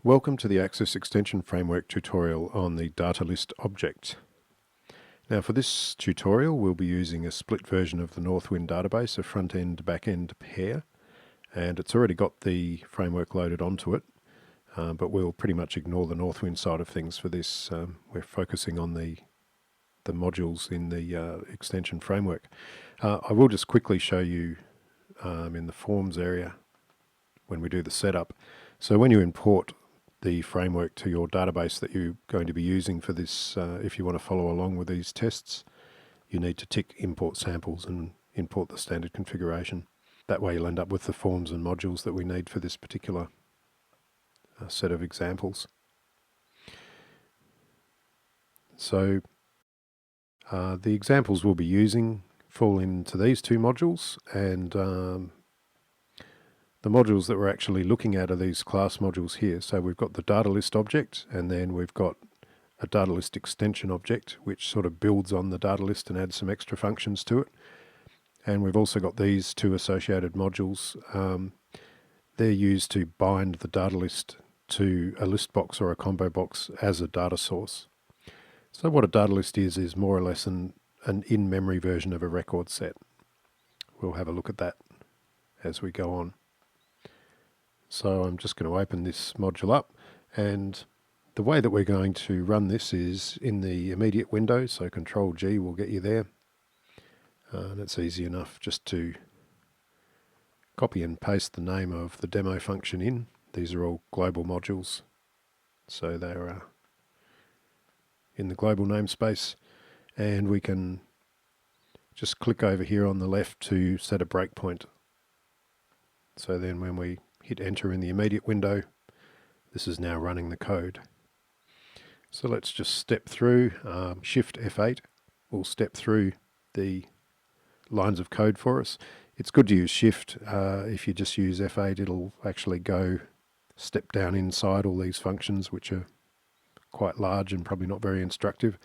Welcome to the Access Extension Framework tutorial on the DataList Object. Now for this tutorial we'll be using a split version of the Northwind database, a front-end back-end pair, and it's already got the framework loaded onto it, but we'll pretty much ignore the Northwind side of things for this. We're focusing on the modules in the extension framework. I will just quickly show you in the forms area when we do the setup. So when you import the framework to your database that you're going to be using for this, if you want to follow along with these tests, you need to tick import samples and import the standard configuration. That way you'll end up with the forms and modules that we need for this particular set of examples. So the examples we'll be using fall into these two modules, and the modules that we're actually looking at are these class modules here. So we've got the DataList object, and then we've got a DataList extension object, which sort of builds on the DataList and adds some extra functions to it. And we've also got these two associated modules. They're used to bind the DataList to a list box or a combo box as a data source. So what a DataList is more or less an in-memory version of a record set. We'll have a look at that as we go on. So I'm just going to open this module up, and the way that we're going to run this is in the immediate window, so Control G will get you there, and it's easy enough just to copy and paste the name of the demo function in. These are all global modules, so they're in the global namespace, and we can just click over here on the left to set a breakpoint. So then when we hit enter in the immediate window, this is now running the code. So let's just step through. Shift F8 will step through the lines of code for us. It's good to use Shift. If you just use F8, it'll actually go step down inside all these functions, which are quite large and probably not very instructive.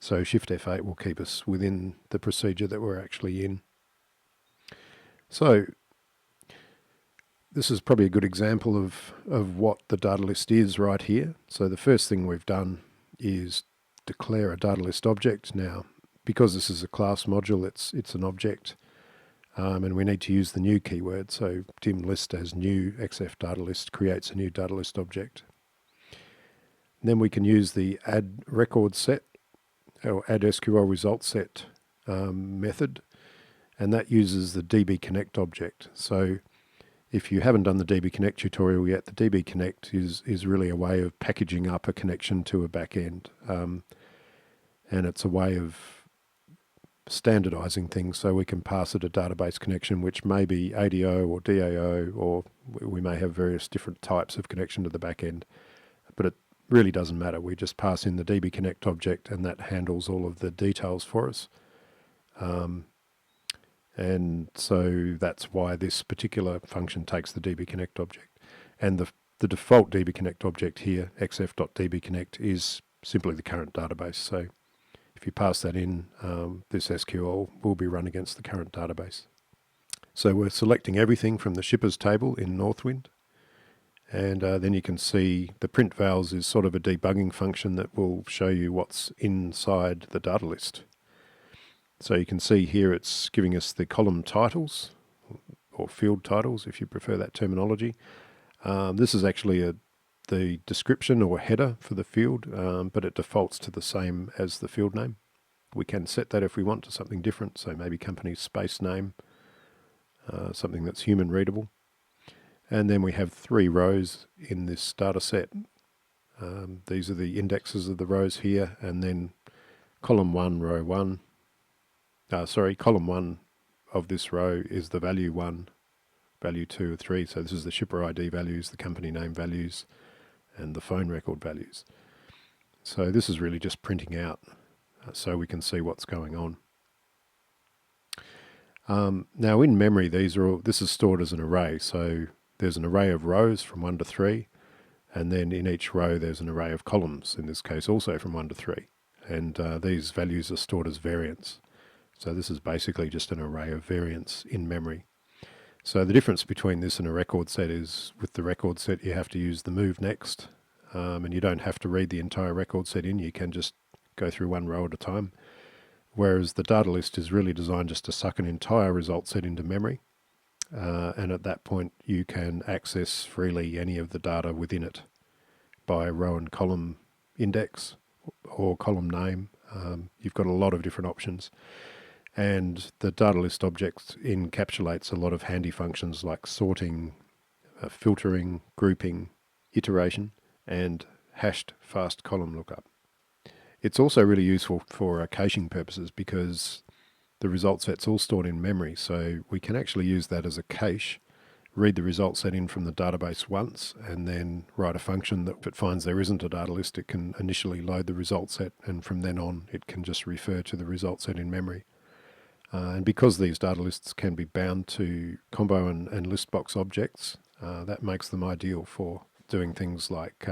So Shift F8 will keep us within the procedure that we're actually in. So this is probably a good example of what the DataList is right here. So the first thing we've done is declare a DataList object. Now, because this is a class module, it's an object, and we need to use the new keyword. So dim list as new xf datalist creates a new DataList object. And then we can use the add record set or add SQL result set method, and that uses the dbconnect object. So if you haven't done the dbconnect tutorial yet, the dbconnect is really a way of packaging up a connection to a backend, and it's a way of standardizing things, so we can pass it a database connection which may be ADO or DAO, or we may have various different types of connection to the backend, but it really doesn't matter. We just pass in the dbconnect object and that handles all of the details for us. And so that's why this particular function takes the dbconnect object. And the default dbconnect object here, xf.dbconnect, is simply the current database. So if you pass that in, this SQL will be run against the current database. So we're selecting everything from the shippers table in Northwind. And then you can see the print vals is sort of a debugging function that will show you what's inside the data list. So you can see here it's giving us the column titles, or field titles if you prefer that terminology. This is actually the description or header for the field, but it defaults to the same as the field name. We can set that if we want to something different, so maybe company space name, something that's human readable. And then we have 3 rows in this data set. These are the indexes of the rows here, and then column 1, row 1. Column 1 of this row is the value 1, value 2, 3. So this is the shipper ID values, the company name values, and the phone record values. So this is really just printing out so we can see what's going on. Now in memory, this is stored as an array. So there's an array of rows from 1 to 3, and then in each row there's an array of columns, in this case also from 1 to 3. And these values are stored as variants. So this is basically just an array of variants in memory. So the difference between this and a record set is with the record set you have to use the move next, and you don't have to read the entire record set in, you can just go through one row at a time. Whereas the data list is really designed just to suck an entire result set into memory, and at that point you can access freely any of the data within it by row and column index or column name. You've got a lot of different options. And the DataList object encapsulates a lot of handy functions like sorting, filtering, grouping, iteration, and hashed fast column lookup. It's also really useful for caching purposes because the result set's all stored in memory, so we can actually use that as a cache, read the result set in from the database once, and then write a function that if it finds there isn't a data list, it can initially load the result set, and from then on it can just refer to the result set in memory. And because these data lists can be bound to combo and listbox objects, that makes them ideal for doing things like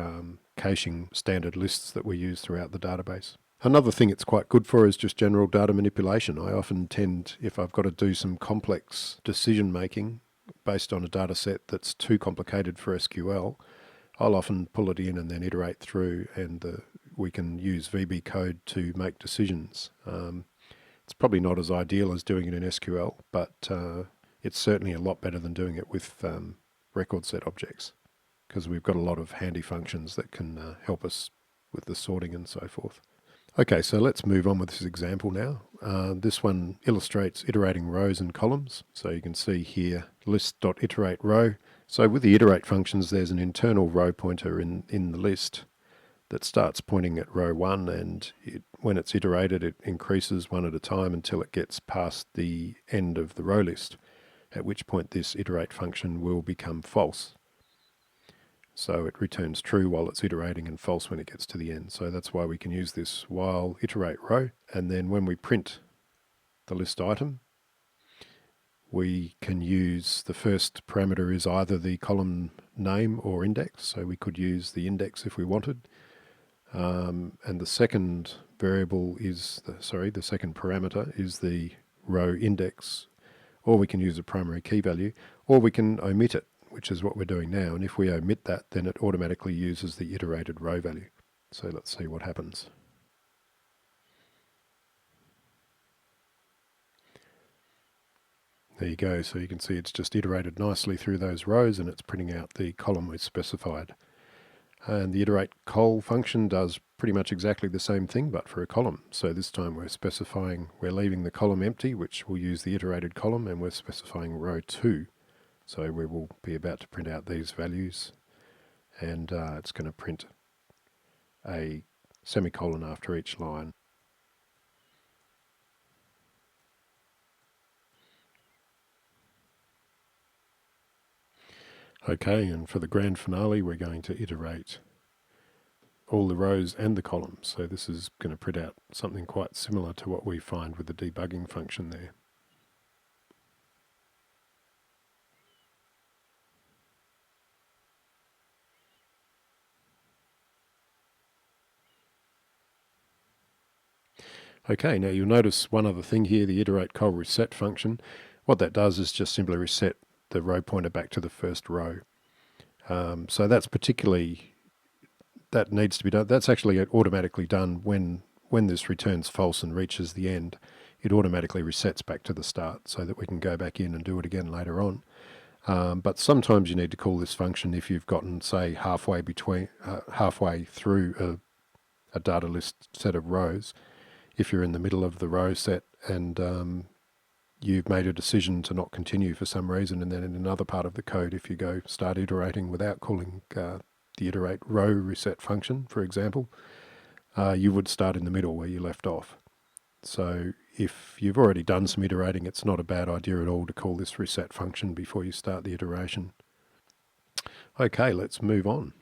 caching standard lists that we use throughout the database. Another thing it's quite good for is just general data manipulation. I often tend, if I've got to do some complex decision making based on a data set that's too complicated for SQL, I'll often pull it in and then iterate through, and we can use VB code to make decisions. It's probably not as ideal as doing it in SQL, but it's certainly a lot better than doing it with record set objects, because we've got a lot of handy functions that can help us with the sorting and so forth. Okay, so let's move on with this example now. This one illustrates iterating rows and columns. So you can see here list.iterate row. So with the iterate functions, there's an internal row pointer in the list that starts pointing at row 1, and when it's iterated it increases one at a time until it gets past the end of the row list, at which point this iterate function will become false. So it returns true while it's iterating and false when it gets to the end. So that's why we can use this while iterate row, and then when we print the list item, we can use the first parameter is either the column name or index, so we could use the index if we wanted. And the second variable is, the second parameter is the row index, or we can use a primary key value, or we can omit it, which is what we're doing now. And if we omit that, then it automatically uses the iterated row value. So let's see what happens. There you go. So you can see it's just iterated nicely through those rows, and it's printing out the column we specified. And the iterate col function does pretty much exactly the same thing, but for a column. So this time we're leaving the column empty, which will use the iterated column, and we're specifying row 2. So we will be about to print out these values, and it's going to print a semicolon after each line. Okay, and for the grand finale, we're going to iterate all the rows and the columns. So this is going to print out something quite similar to what we find with the debugging function there. Okay, now you'll notice one other thing here, the iterate col reset function. What that does is just simply reset the row pointer back to the first row. So that needs to be done. That's actually automatically done when this returns false and reaches the end. It automatically resets back to the start so that we can go back in and do it again later on. But sometimes you need to call this function if you've gotten, say, halfway through a data list set of rows. If you're in the middle of the row set and you've made a decision to not continue for some reason, and then in another part of the code, if you go start iterating without calling the iterate row reset function, for example, you would start in the middle where you left off. So if you've already done some iterating, it's not a bad idea at all to call this reset function before you start the iteration. Okay, let's move on.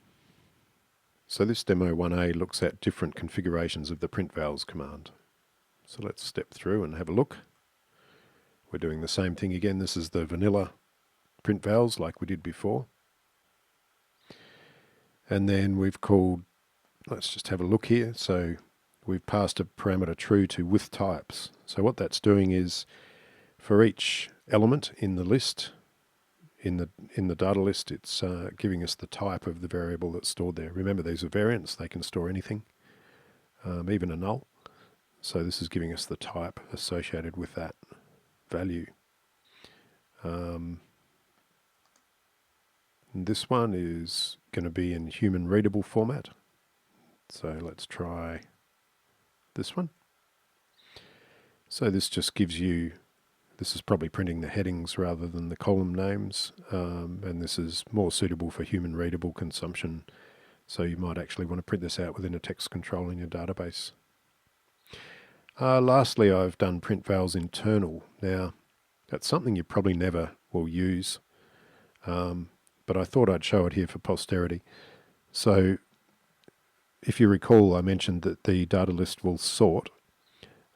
So this demo 1A looks at different configurations of the print vals command. So let's step through and have a look. We're doing the same thing again. This is the vanilla print vals like we did before. And then we've called, let's just have a look here. So we've passed a parameter true to with types. So what that's doing is for each element in the list, in the data list, it's giving us the type of the variable that's stored there. Remember, these are variants; they can store anything, even a null. So this is giving us the type associated with that value. This one is going to be in human readable format. So let's try this one. So this just gives you, this is probably printing the headings rather than the column names, and this is more suitable for human readable consumption. So you might actually want to print this out within a text control in your database. Lastly, I've done print vals internal. Now, that's something you probably never will use, but I thought I'd show it here for posterity. So if you recall, I mentioned that the data list will sort.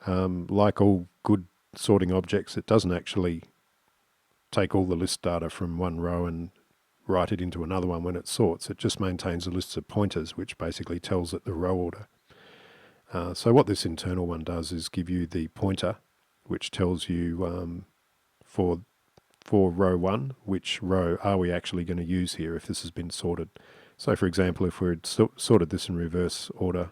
Like all good sorting objects, it doesn't actually take all the list data from one row and write it into another one when it sorts. It just maintains a list of pointers, which basically tells it the row order. So what this internal one does is give you the pointer, which tells you for row 1, which row are we actually going to use here if this has been sorted. So for example, if we had sorted this in reverse order,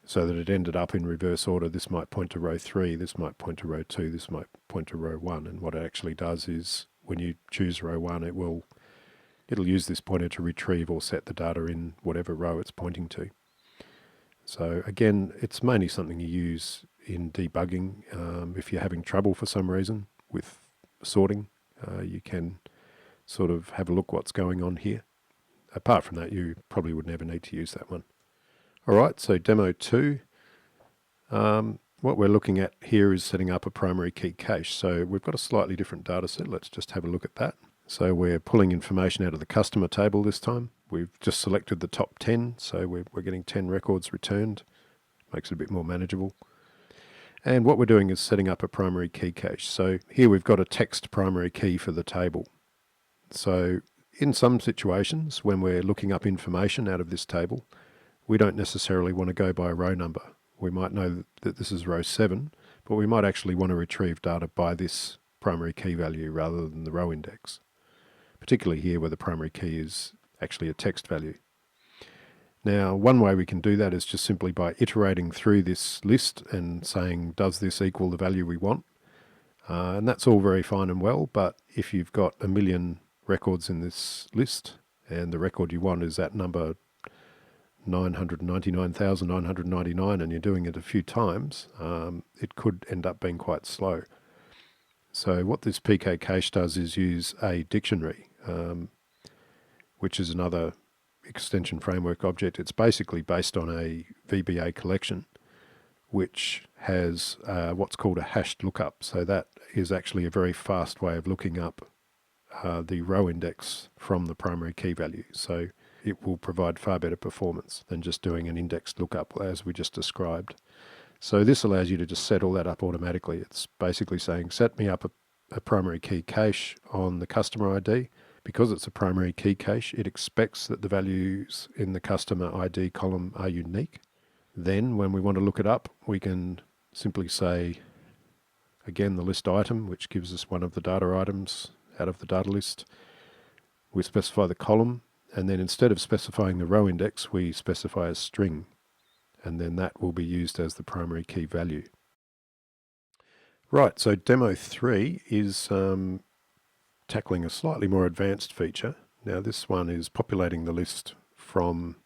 so that it ended up in reverse order, this might point to row 3, this might point to row 2, this might point to row 1, and what it actually does is when you choose row 1, it'll use this pointer to retrieve or set the data in whatever row it's pointing to. So again, it's mainly something you use in debugging. If you're having trouble for some reason with sorting, you can sort of have a look what's going on here. Apart from that, you probably would never need to use that one. Alright, so demo 2. What we're looking at here is setting up a primary key cache. So we've got a slightly different data set. Let's just have a look at that. So we're pulling information out of the customer table this time. We've just selected the top 10, so we're getting 10 records returned. Makes it a bit more manageable. And what we're doing is setting up a primary key cache. So here we've got a text primary key for the table. So in some situations, when we're looking up information out of this table, we don't necessarily want to go by row number. We might know that this is row 7, but we might actually want to retrieve data by this primary key value rather than the row index, particularly here where the primary key is actually a text value. Now, one way we can do that is just simply by iterating through this list and saying, does this equal the value we want? And that's all very fine and well, but if you've got a million records in this list and the record you want is that number 999,999 and you're doing it a few times, it could end up being quite slow. So what this PK cache does is use a dictionary, which is another extension framework object. It's basically based on a VBA collection, which has what's called a hashed lookup. So that is actually a very fast way of looking up the row index from the primary key value. So it will provide far better performance than just doing an indexed lookup as we just described. So this allows you to just set all that up automatically. It's basically saying, set me up a primary key cache on the customer ID. Because it's a primary key cache, it expects that the values in the customer ID column are unique. Then when we want to look it up, we can simply say, again, the list item, which gives us one of the data items out of the data list. We specify the column, and then instead of specifying the row index, we specify a string, and then that will be used as the primary key value. Right, so demo 3 is tackling a slightly more advanced feature. Now this one is populating the list from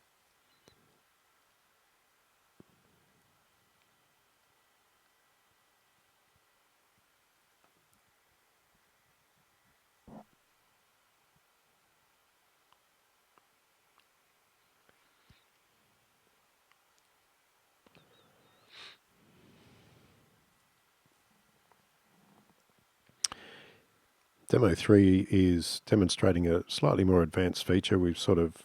Demo 3 is demonstrating a slightly more advanced feature. We've sort of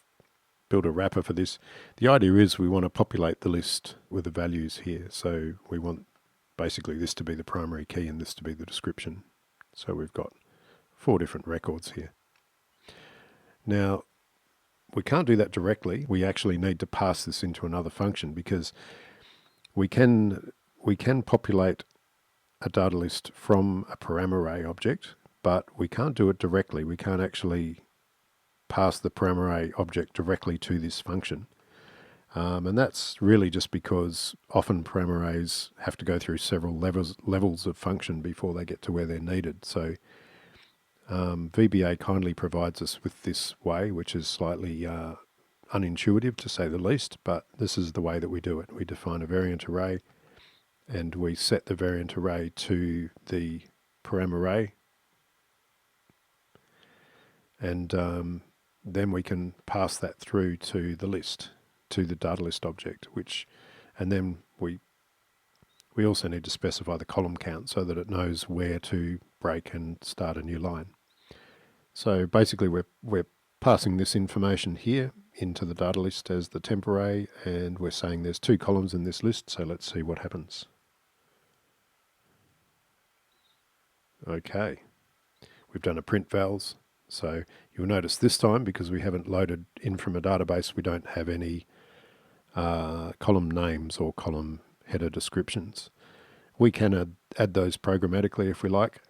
built a wrapper for this. The idea is we want to populate the list with the values here. So we want basically this to be the primary key and this to be the description. So we've got 4 different records here. Now, we can't do that directly. We actually need to pass this into another function because we can populate a data list from a param array object but we can't do it directly. We can't actually pass the parameter object directly to this function. And that's really just because often parameters have to go through several levels of function before they get to where they're needed. So VBA kindly provides us with this way, which is slightly unintuitive to say the least, but this is the way that we do it. We define a variant array and we set the variant array to the param array, and then we can pass that through to the list, to the DataList object, and then we also need to specify the column count so that it knows where to break and start a new line. So basically we're passing this information here into the data list as the temp array, and we're saying there's 2 columns in this list, so let's see what happens. Okay, we've done a print vals, so you'll notice this time, because we haven't loaded in from a database, we don't have any column names or column header descriptions. We can add those programmatically if we like,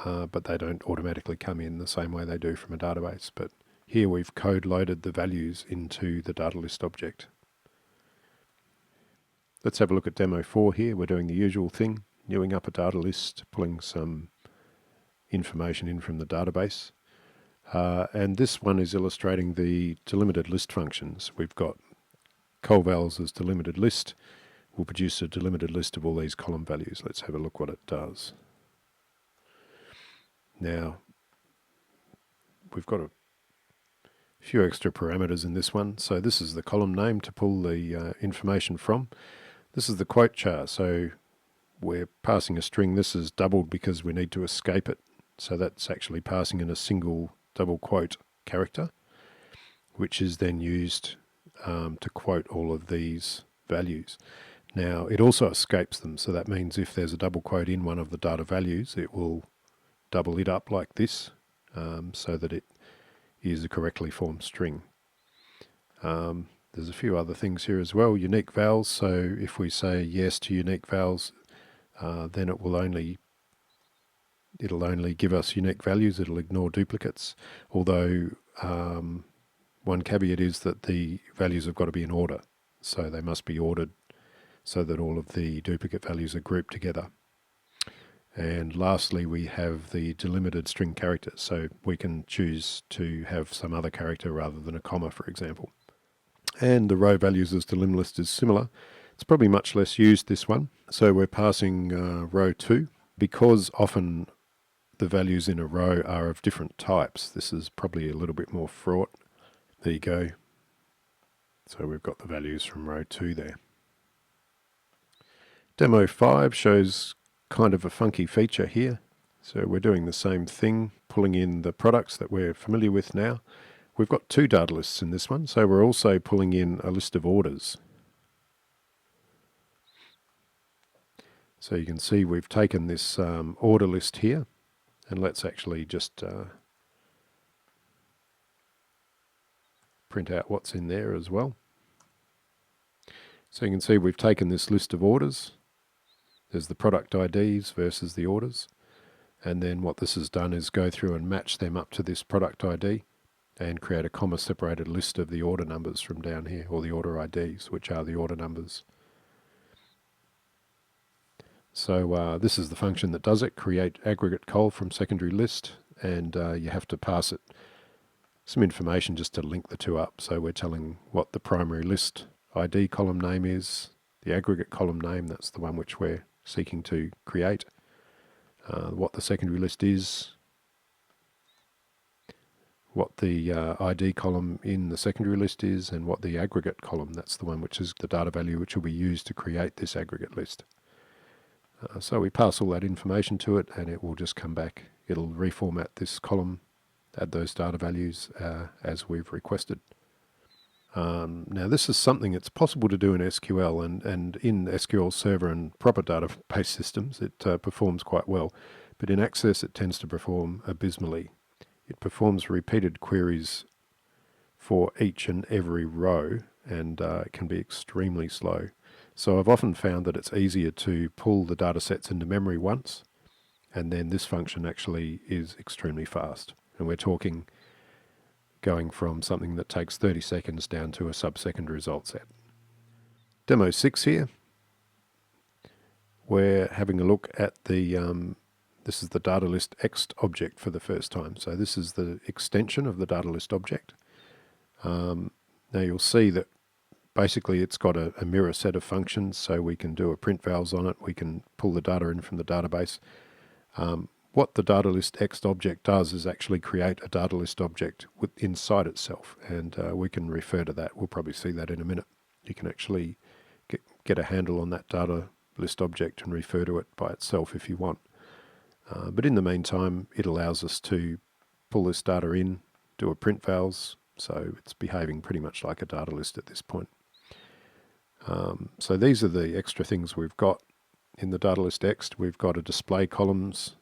but they don't automatically come in the same way they do from a database. But here we've code loaded the values into the DataList object. Let's have a look at demo 4 here. We're doing the usual thing, newing up a data list, pulling some information in from the database. And this one is illustrating the delimited list functions. We've got colvals as delimited list. We'll produce a delimited list of all these column values. Let's have a look what it does. Now, we've got a few extra parameters in this one. So this is the column name to pull the information from. This is the quote char. So we're passing a string. This is doubled because we need to escape it. So that's actually passing in a single double quote character, which is then used to quote all of these values. Now, it also escapes them. So that means if there's a double quote in one of the data values, it will double it up like this, so that it is a correctly formed string. There's a few other things here as well. Unique vals. So if we say yes to unique vals, then it'll only give us unique values. It'll ignore duplicates. Although one caveat is that the values have got to be in order. So they must be ordered so that all of the duplicate values are grouped together. And lastly, we have the delimited string characters. So we can choose to have some other character rather than a comma, for example. And the row values as delim list is similar. It's probably much less used, this one. So we're passing row 2. Because often the values in a row are of different types, this is probably a little bit more fraught. There you go. So we've got the values from row 2 there. Demo 5 shows kind of a funky feature here. So we're doing the same thing, pulling in the products that we're familiar with now. We've got 2 data lists in this one, so we're also pulling in a list of orders. So you can see we've taken this order list here, and let's actually just print out what's in there as well. So you can see we've taken this list of orders. There's the product IDs versus the orders. And then what this has done is go through and match them up to this product ID and create a comma separated list of the order numbers from down here, or the order IDs, which are the order numbers. So this is the function that does it, create aggregate col from secondary list, and you have to pass it some information just to link the two up. So we're telling what the primary list ID column name is, the aggregate column name, that's the one which we're seeking to create, what the secondary list is, what the ID column in the secondary list is, and what the aggregate column, that's the one which is the data value which will be used to create this aggregate list. So we pass all that information to it, and it will just come back. It'll reformat this column, add those data values as we've requested. Now this is something that's possible to do in SQL, and in SQL Server and proper database systems it performs quite well, but in Access it tends to perform abysmally. It performs repeated queries for each and every row, and it can be extremely slow. So I've often found that it's easier to pull the data sets into memory once, And then this function actually is extremely fast. And we're talking going from something that takes 30 seconds down to a sub-second result set. Demo 6 here. We're having a look at the, this is the DataList Ext object for the first time. So this is the extension of the DataList object. Now you'll see that basically it's got a mirror set of functions, so we can do a print vals on it, we can pull the data in from the database. What the DataList Ext object does is actually create a DataList object inside itself, and we can refer to that. We'll probably see that in a minute. You can actually get a handle on that DataList object and refer to it by itself if you want. But in the meantime, it allows us to pull this data in, do a print vals, so it's behaving pretty much like a data list at this point. So these are the extra things we've got in the DataList Ext. We've got a display columns.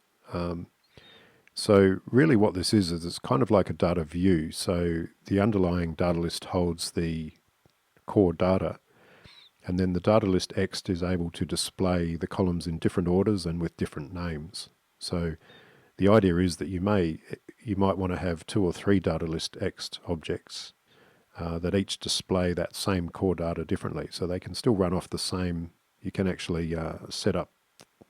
So really what this is it's kind of like a data view. So the underlying data list holds the core data, and then the DataList Ext is able to display the columns in different orders and with different names. So the idea is that you might want to have 2 or 3 DataList Ext objects that each display that same core data differently. So they can still run off the same. You can actually set up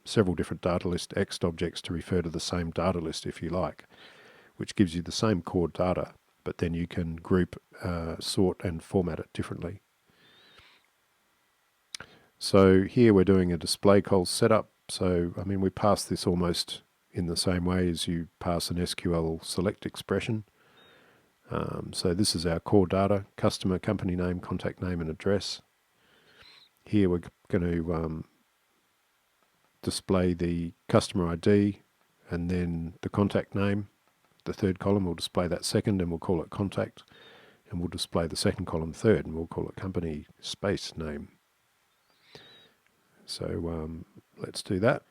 several different DataList Ext objects to refer to the same data list if you like, which gives you the same core data, but then you can group, sort and format it differently. So here we're doing a display col setup. So I mean we pass this almost in the same way as you pass an SQL select expression. So this is our core data: customer, company name, contact name and address. Here we're going to display the customer ID and then the contact name. The third column will display that second and we'll call it contact, and we'll display the second column third and we'll call it company space name. So let's do that.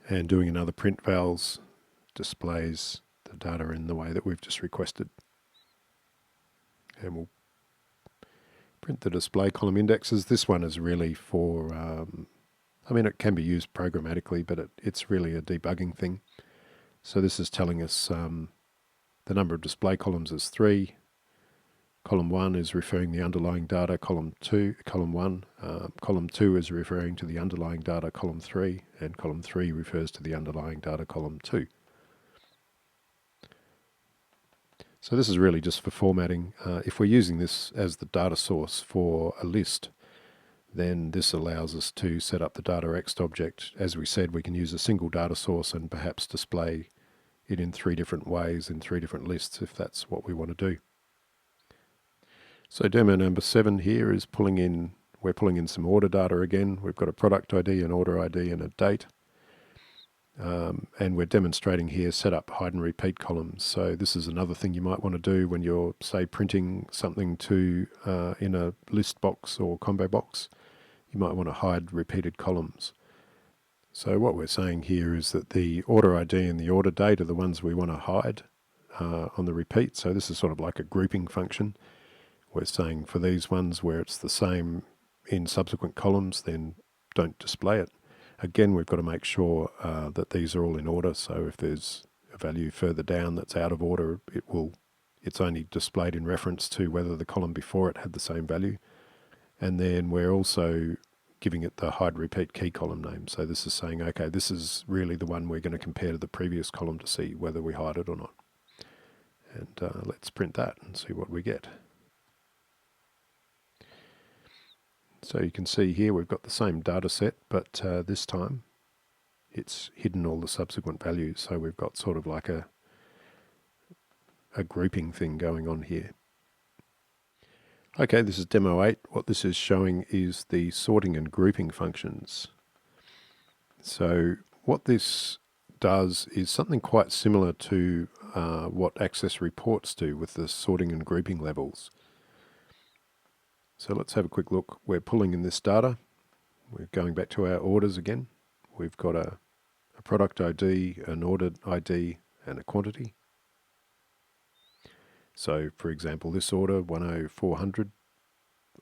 And doing another print vals displays the data in the way that we've just requested. And we'll print the display column indexes. This one is really for, I mean it can be used programmatically, but it's really a debugging thing. So this is telling us the number of display columns is 3. Column 1 is referring the underlying data, column 1. Column 2 is referring to the underlying data, column 3, and column 3 refers to the underlying data, column 2. So this is really just for formatting. If we're using this as the data source for a list, then this allows us to set up the DataExt object. As we said, we can use a single data source and perhaps display it in 3 different ways in 3 different lists if that's what we want to do. So demo number 7 here is we're pulling in some order data again. We've got a product ID, an order ID and a date. And we're demonstrating here set up hide and repeat columns. So this is another thing you might want to do when you're, say, printing something in a list box or combo box. You might want to hide repeated columns. So what we're saying here is that the order ID and the order date are the ones we want to hide on the repeat. So this is sort of like a grouping function. We're saying for these ones where it's the same in subsequent columns, then don't display it. Again, we've got to make sure that these are all in order. So if there's a value further down that's out of order, it's only displayed in reference to whether the column before it had the same value. And then we're also giving it the hide repeat key column name. So this is saying, okay, this is really the one we're going to compare to the previous column to see whether we hide it or not. And let's print that and see what we get. So you can see here we've got the same data set, but this time it's hidden all the subsequent values. So we've got sort of like a grouping thing going on here. Okay, this is demo 8. What this is showing is the sorting and grouping functions. So what this does is something quite similar to what Access reports do with the sorting and grouping levels. So let's have a quick look. We're pulling in this data. We're going back to our orders again. We've got a product ID, an order ID, and a quantity. So for example, this order 10400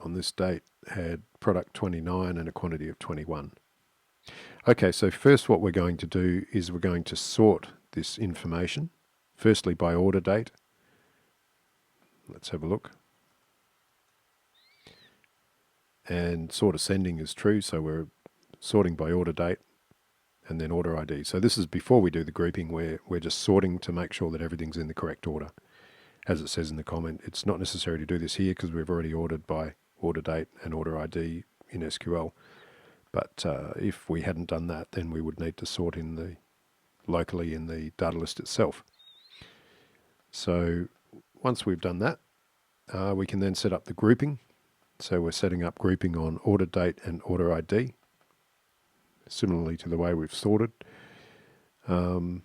on this date had product 29 and a quantity of 21. Okay, so first what we're going to do is we're going to sort this information, firstly by order date. Let's have a look. And sort ascending is true, so we're sorting by order date and then order ID. So this is before we do the grouping, where we're just sorting to make sure that everything's in the correct order. As it says in the comment, it's not necessary to do this here because we've already ordered by order date and order ID in SQL. But if we hadn't done that, then we would need to sort locally in the data list itself. So once we've done that, we can then set up the grouping. So we're setting up grouping on order date and order ID, similarly to the way we've sorted. And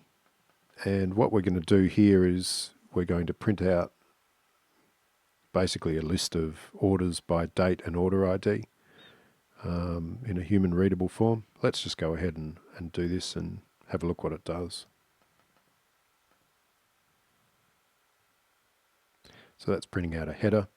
what we're going to do here is we're going to print out basically a list of orders by date and order ID in a human readable form. Let's just go ahead and do this and have a look what it does. So that's printing out a header.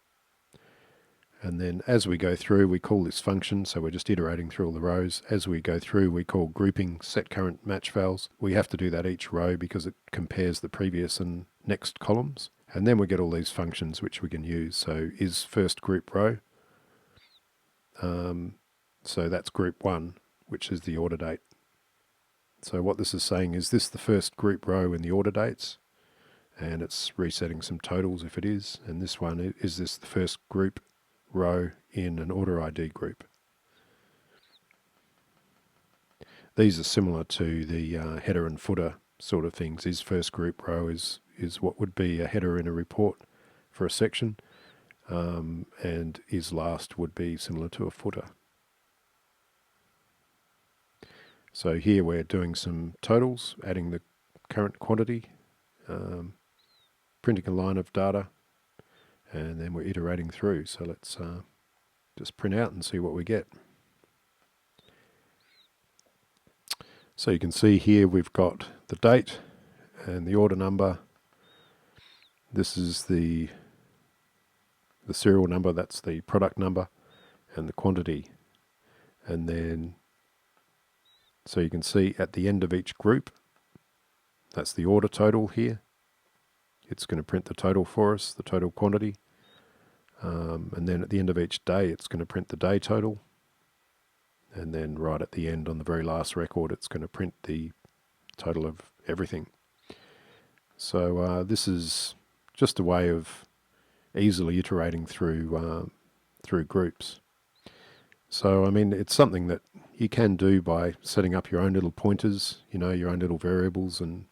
And then as we go through, we call this function, so we're just iterating through all the rows. As we go through, we call grouping set current match vals. We have to do that each row because it compares the previous and next columns. And then we get all these functions which we can use. So is first group row. So that's group 1, which is the order date. So what this is saying is this the first group row in the order dates? And it's resetting some totals if it is. And this one, is this the first group row in an order ID group? These are similar to the header and footer sort of things. Is first group row is what would be a header in a report for a section, and is last would be similar to a footer. So here we're doing some totals, adding the current quantity, printing a line of data, and then we're iterating through. So let's just print out and see what we get. So you can see here we've got the date and the order number. This is the serial number, that's the product number, and the quantity. And then, so you can see at the end of each group, that's the order total here. It's going to print the total for us, the total quantity. And then at the end of each day, it's going to print the day total. And then right at the end, on the very last record, it's going to print the total of everything. So this is just a way of easily iterating through groups. So I mean, it's something that you can do by setting up your own little pointers, your own little variables, and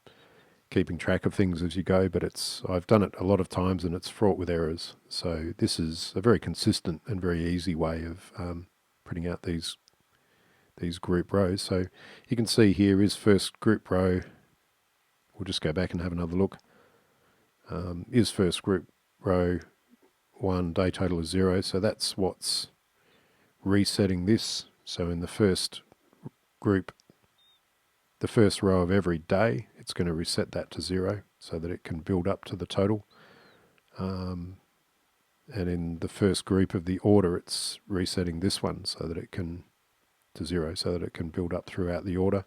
keeping track of things as you go. But I've done it a lot of times, and it's fraught with errors. So this is a very consistent and very easy way of printing out these group rows. So you can see here is first group row. We'll just go back and have another look. Is first group row 1, day total is 0. So that's what's resetting this. So in the first group, the first row of every day, it's going to reset that to 0 so that it can build up to the total. And in the first group of the order, it's resetting this one so that it can to 0 so that it can build up throughout the order.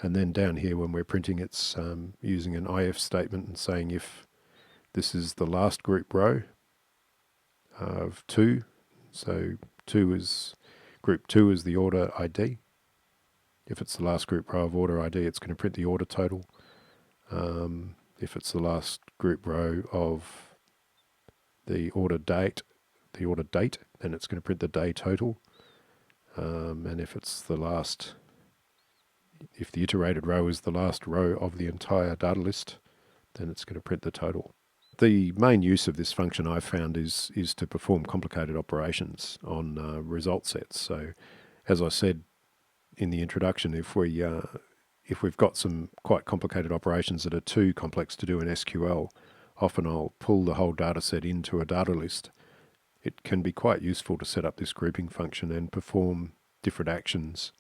And then down here when we're printing, it's using an if statement and saying if this is the last group row of 2, so group 2 is the order ID. If it's the last group row of order ID, it's going to print the order total. If it's the last group row of the order date, then it's going to print the day total. And if the iterated row is the last row of the entire data list, then it's going to print the total. The main use of this function I've found is to perform complicated operations on result sets. So as I said in the introduction, if we've got some quite complicated operations that are too complex to do in SQL, often I'll pull the whole data set into a data list. It can be quite useful to set up this grouping function and perform different actions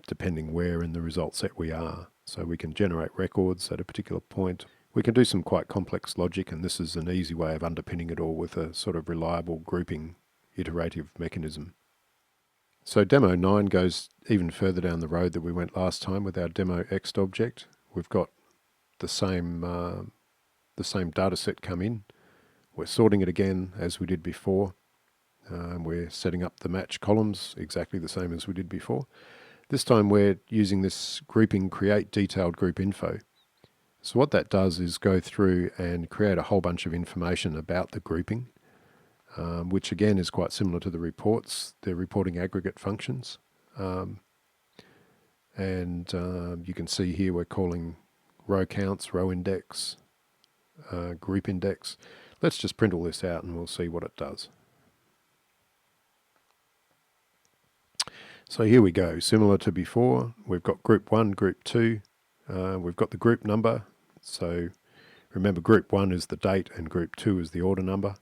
depending where in the result set we are. So we can generate records at a particular point. We can do some quite complex logic, and this is an easy way of underpinning it all with a sort of reliable grouping iterative mechanism. So demo 9 goes even further down the road that we went last time with our demo X object. We've got the same data set come in. We're sorting it again as we did before. We're setting up the match columns exactly the same as we did before. This time we're using this grouping create detailed group info. So what that does is go through and create a whole bunch of information about the grouping, which again is quite similar to the reports. They're reporting aggregate functions. You can see here we're calling row counts, row index, group index. Let's just print all this out and we'll see what it does. So here we go, similar to before. We've got group 1, group 2, we've got the group number. So remember, group 1 is the date and group 2 is the order number.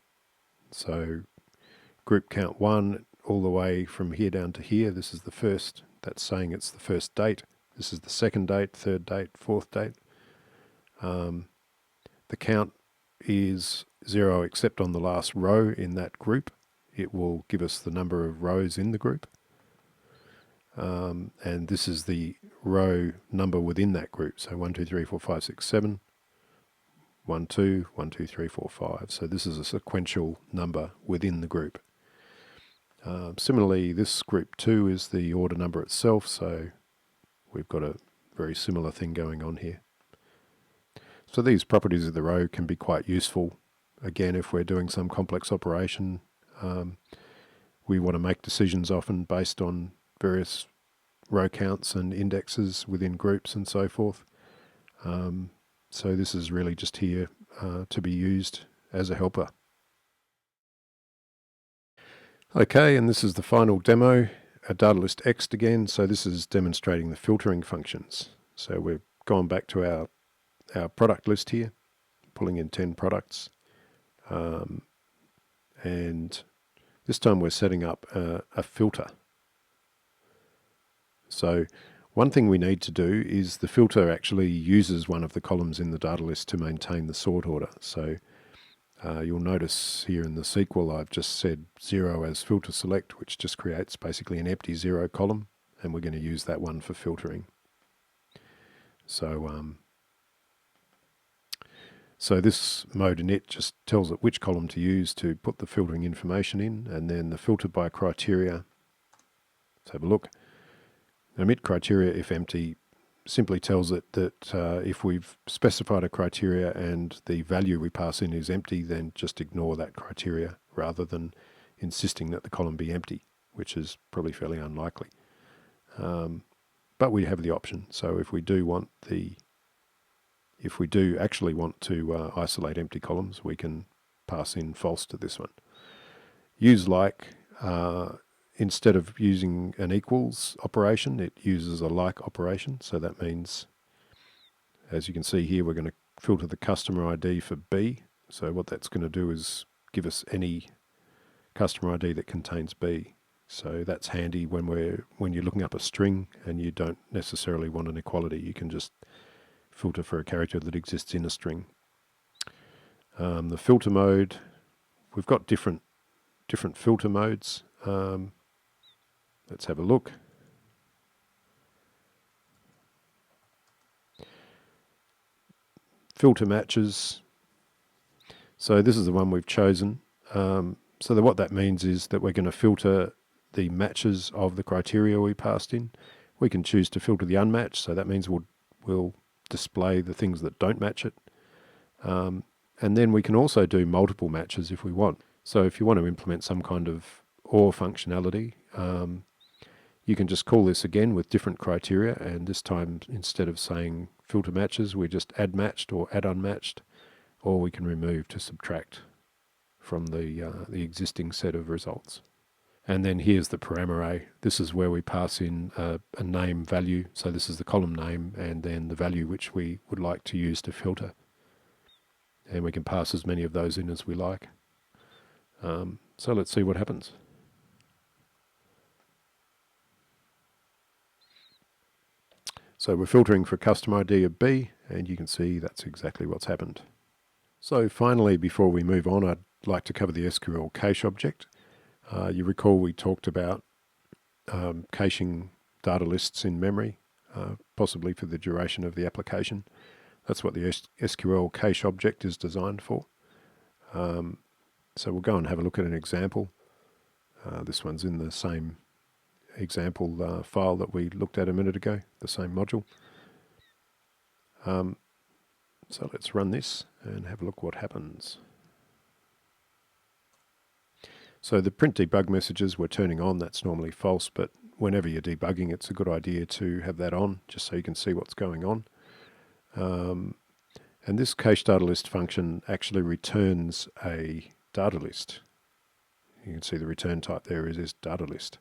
So group count 1 all the way from here down to here, this is the first, that's saying it's the first date. This is the second date, third date, fourth date. The count is 0 except on the last row in that group. It will give us the number of rows in the group. And this is the row number within that group. So 1, 2, 3, 4, 5, 6, 7, 1, 2, 1, 2, 3, 4, 5. So this is a sequential number within the group. Similarly, this group 2 is the order number itself. So we've got a very similar thing going on here. So these properties of the row can be quite useful. Again, if we're doing some complex operation, we want to make decisions often based on various row counts and indexes within groups and so forth. So this is really just here to be used as a helper. Okay, and this is the final demo, a DataList X again. So this is demonstrating the filtering functions. So we've gone back to our product list here, pulling in 10 products. And this time we're setting up a filter. So one thing we need to do is the filter actually uses one of the columns in the data list to maintain the sort order. So you'll notice here in the SQL I've just said 0 as filter select, which just creates basically an empty 0 column, and we're going to use that one for filtering. So this mode init just tells it which column to use to put the filtering information in, and then the filter by criteria. Let's have a look. Omit criteria if empty simply tells it that if we've specified a criteria and the value we pass in is empty, then just ignore that criteria rather than insisting that the column be empty, which is probably fairly unlikely. But we have the option. So if we do actually want to isolate empty columns, we can pass in false to this one. Use like, instead of using an equals operation, it uses a like operation. So that means, as you can see here, we're going to filter the customer ID for B. So what that's going to do is give us any customer ID that contains B. So that's handy when you're looking up a string and you don't necessarily want an equality. You can just filter for a character that exists in a string. The filter mode, we've got different filter modes. Let's have a look. Filter matches. So this is the one we've chosen. So what that means is that we're going to filter the matches of the criteria we passed in. We can choose to filter the unmatched, so that means we'll display the things that don't match it. And then we can also do multiple matches if we want. So if you want to implement some kind of OR functionality, you can just call this again with different criteria, and this time instead of saying filter matches, we just add matched or add unmatched, or we can remove to subtract from the existing set of results. And then here's the parameter. This is where we pass in a name value. So this is the column name and then the value which we would like to use to filter. And we can pass as many of those in as we like. So let's see what happens. So we're filtering for customer ID of B, and you can see that's exactly what's happened. So finally, before we move on, I'd like to cover the SQL cache object. You recall we talked about caching data lists in memory, possibly for the duration of the application. That's what the SQL cache object is designed for. So we'll go and have a look at an example. This one's in the same example file that we looked at a minute ago, the same module. So let's run this and have a look what happens. So the print debug messages were turning on. That's normally false, but whenever you're debugging, it's a good idea to have that on, just so you can see what's going on. And this cache data list function actually returns a data list. You can see the return type there is data list.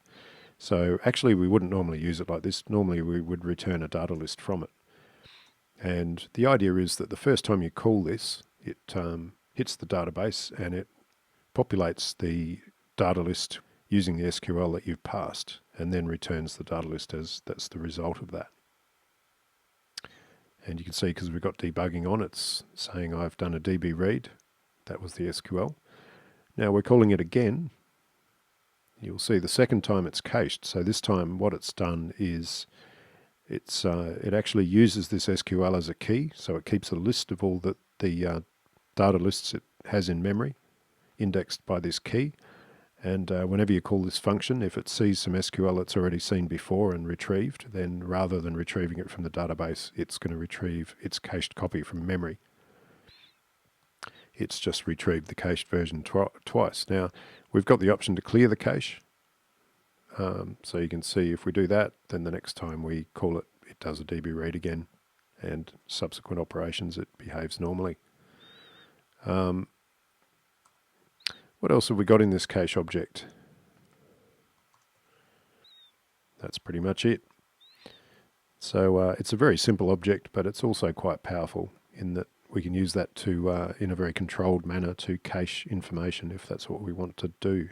So actually we wouldn't normally use it like this. Normally we would return a data list from it. And the idea is that the first time you call this, it hits the database and it populates the data list using the SQL that you've passed, and then returns the data list as that's the result of that. And you can see, because we've got debugging on, it's saying I've done a DB read. That was the SQL. Now we're calling it again. You'll see the second time it's cached. So this time what it's done is it actually uses this SQL as a key. So it keeps a list of all the data lists it has in memory, indexed by this key. And whenever you call this function, if it sees some SQL it's already seen before and retrieved, then rather than retrieving it from the database, it's going to retrieve its cached copy from memory. It's just retrieved the cached version twice. Now, we've got the option to clear the cache. So you can see if we do that, then the next time we call it, it does a DB read again, and subsequent operations it behaves normally. What else have we got in this cache object? That's pretty much it. So it's a very simple object, but it's also quite powerful in that we can use that to, in a very controlled manner, to cache information if that's what we want to do.